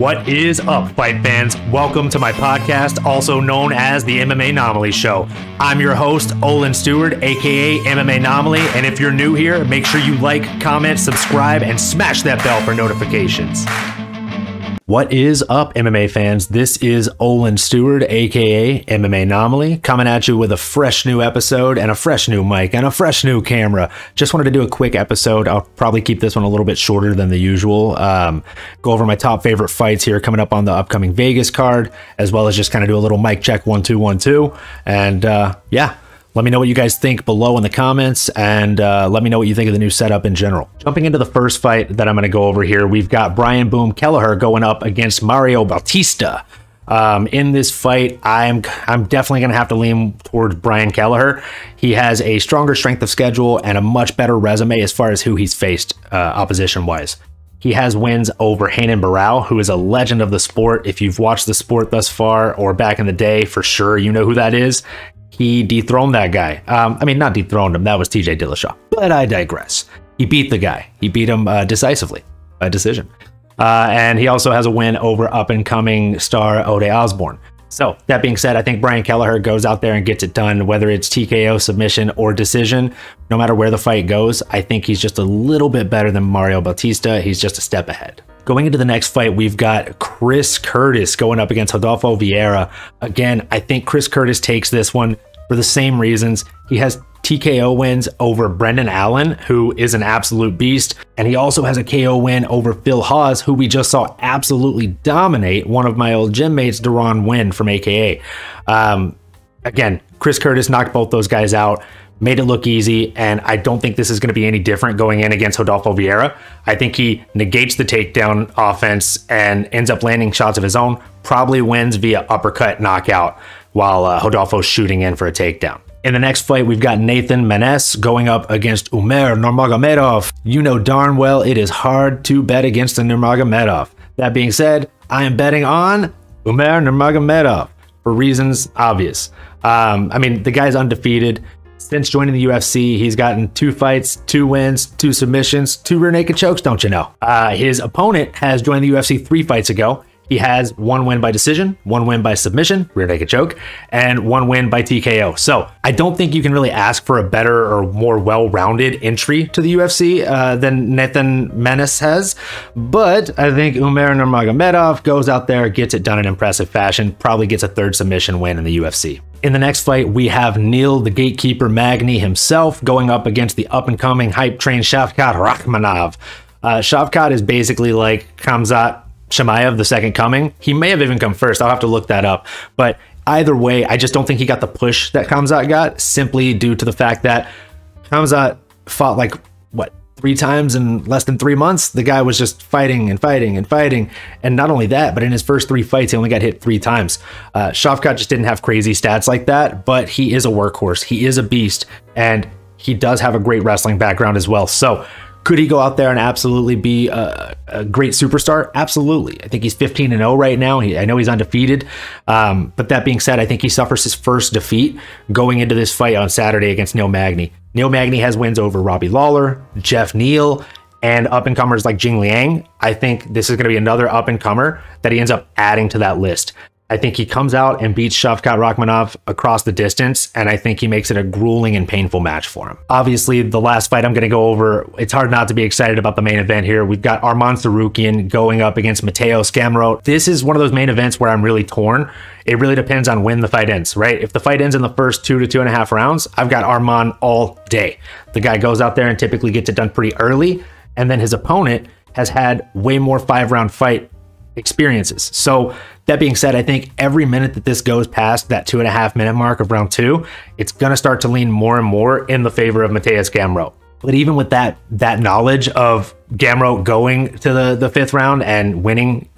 What is up, fight fans? Welcome to my podcast, also known as the MMA Anomaly Show. I'm your host, Olin Stewart, aka MMA Anomaly, and if you're new here, make sure you like, comment, subscribe, and smash that bell for notifications. What is up, MMA fans? This is Olin Stewart, aka MMA Anomaly, coming at you with a fresh new episode and a fresh new mic and a fresh new camera. Just wanted to do a quick episode. I'll probably keep this one a little bit shorter than the usual. Go over my top favorite fights here coming up on the upcoming Vegas card, as well as just kind of do a little mic check 1 2 1 2. And yeah. Let me know what you guys think below in the comments, and let me know what you think of the new setup in general. Jumping into the first fight that I'm going to go over here, we've got Brian Boom Kelleher going up against Mario Bautista. In this fight, I'm definitely going to have to lean towards Brian Kelleher. He has a stronger strength of schedule and a much better resume as far as who he's faced opposition-wise. He has wins over Renan Barão, who is a legend of the sport. If you've watched the sport thus far or back in the day, for sure you know who that is. He dethroned that guy. I mean, not dethroned him. That was TJ Dillashaw. But I digress. He beat the guy. He beat him decisively by decision. And he also has a win over up-and-coming star Ode Osborne. So, that being said, I think Brian Kelleher goes out there and gets it done, whether it's TKO, submission, or decision. No matter where the fight goes, I think he's just a little bit better than Mario Bautista. He's just a step ahead. Going into the next fight, we've got Chris Curtis going up against Rodolfo Vieira. Again, I think Chris Curtis takes this one for the same reasons. He has TKO wins over Brendan Allen, who is an absolute beast. And he also has a KO win over Phil Hawes, who we just saw absolutely dominate one of my old gym mates, Deron Wynn from AKA. Again, Chris Curtis knocked both those guys out, made it look easy, and I don't think this is going to be any different going in against Rodolfo Vieira. I think he negates the takedown offense and ends up landing shots of his own, probably wins via uppercut knockout while Rodolfo's shooting in for a takedown. In the next fight, we've got Nathan Menes going up against Umar Nurmagomedov. You know darn well it is hard to bet against a Nurmagomedov. That being said, I am betting on Umar Nurmagomedov for reasons obvious. I mean, the guy's undefeated. Since joining the UFC, he's gotten 2 fights, 2 wins, 2 submissions, 2 rear naked chokes, don't you know? His opponent has joined the UFC 3 fights ago. He has 1 win by decision, 1 win by submission, rear naked choke, and 1 win by TKO. So I don't think you can really ask for a better or more well-rounded entry to the UFC than Nathan Menes has. But I think Umar Nurmagomedov goes out there, gets it done in impressive fashion, probably gets a 3rd submission win in the UFC. In the next fight, we have Neil, the Gatekeeper Magny himself, going up against the up-and-coming hype train Shavkat Rakhmonov. Shavkat is basically like Khamzat Chimaev, the second coming. He may have even come first. I'll have to look that up. But either way, I just don't think he got the push that Khamzat got, simply due to the fact that Khamzat fought like, what, 3 times in less than 3 months? The guy was just fighting and fighting and fighting. And not only that, but in his first 3 fights, he only got hit 3 times. Shavkat just didn't have crazy stats like that, but he is a workhorse. He is a beast, and he does have a great wrestling background as well. So could he go out there and absolutely be a great superstar? Absolutely. I think he's 15-0 right now. I know he's undefeated. But that being said, I think he suffers his first defeat going into this fight on Saturday against Neil Magny. Neil Magny has wins over Robbie Lawler, Jeff Neal, and up-and-comers like Jing Liang. I think this is going to be another up-and-comer that he ends up adding to that list. I think he comes out and beats Shavkat Rakhmonov across the distance, and I think he makes it a grueling and painful match for him. Obviously, the last fight I'm going to go over, it's hard not to be excited about the main event here. We've got Arman Tsarukyan going up against Mateo Scamro. This is one of those main events where I'm really torn. It really depends on when the fight ends, right? If the fight ends in the first 2 to 2.5 rounds, I've got Arman all day. The guy goes out there and typically gets it done pretty early, and then his opponent has had way more 5-round fight experiences. So that being said, I think every minute that this goes past that 2.5 minute mark of round 2, it's going to start to lean more and more in the favor of Mateus Gamrot. But even with that knowledge of Gamrot going to the 5th round and winning,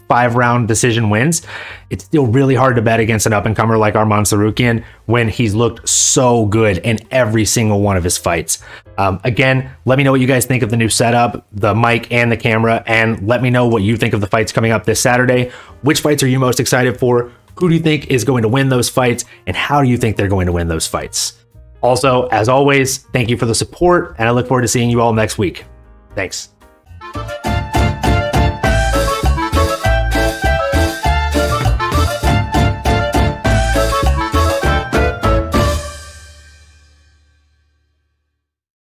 5-round decision wins, it's still really hard to bet against an up-and-comer like Arman Tsarukyan when he's looked so good in every single one of his fights. Again, let me know what you guys think of the new setup, the mic and the camera, and let me know what you think of the fights coming up this Saturday. Which fights are you most excited for? Who do you think is going to win those fights? And how do you think they're going to win those fights? Also, as always, thank you for the support, and I look forward to seeing you all next week. Thanks.